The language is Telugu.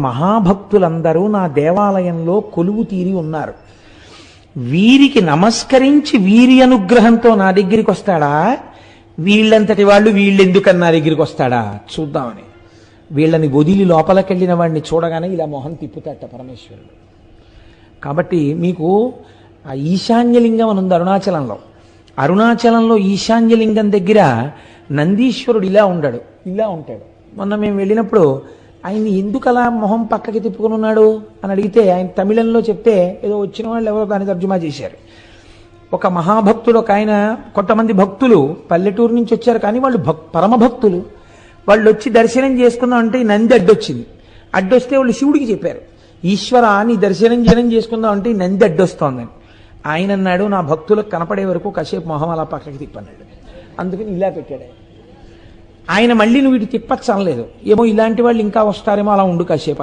మహాభక్తులందరూ నా దేవాలయంలో కొలువు తీరి ఉన్నారు. వీరికి నమస్కరించి వీరి అనుగ్రహంతో నా దగ్గరికి వస్తాడా, వీళ్ళంతటి వాళ్ళు వీళ్ళెందుకని నా దగ్గరికి వస్తాడా చూద్దామని వీళ్ళని వదిలి లోపలికెళ్ళిన వాడిని చూడగానే ఇలా మొహం తిప్పుతాట పరమేశ్వరుడు. కాబట్టి మీకు ఆ ఈశాన్యలింగం అని ఉంది అరుణాచలంలో ఈశాన్యలింగం దగ్గర నందీశ్వరుడు ఇలా ఉంటాడు. మొన్న మేము వెళ్ళినప్పుడు ఆయన్ని ఎందుకు అలా మొహం పక్కకి తిప్పుకొని ఉన్నాడు అని అడిగితే ఆయన తమిళంలో చెప్తే ఏదో వచ్చిన వాళ్ళు ఎవరో దాన్ని తర్జుమా చేశారు. ఒక మహాభక్తుడు ఒక ఆయన, కొంతమంది భక్తులు పల్లెటూరు నుంచి వచ్చారు కానీ వాళ్ళు పరమభక్తులు. వాళ్ళు వచ్చి దర్శనం చేసుకుందాం అంటే ఈ నంది అడ్డొస్తే వాళ్ళు శివుడికి చెప్పారు, ఈశ్వర నీ దర్శనం చేసుకుందాం అంటే ఈ నంది అడ్డొస్తోందని. ఆయన అన్నాడు, నా భక్తులకు కనపడే వరకు కాసేపు మొహం అలా పక్కకి తిప్పన్నాడు. అందుకని ఇలా పెట్టాడు ఆయన. మళ్ళీ నువ్వు ఇటు తిప్పచ్చు అనలేదు, ఏమో ఇలాంటి వాళ్ళు ఇంకా వస్తారేమో అలా ఉండు కాసేపు అన్నాడు.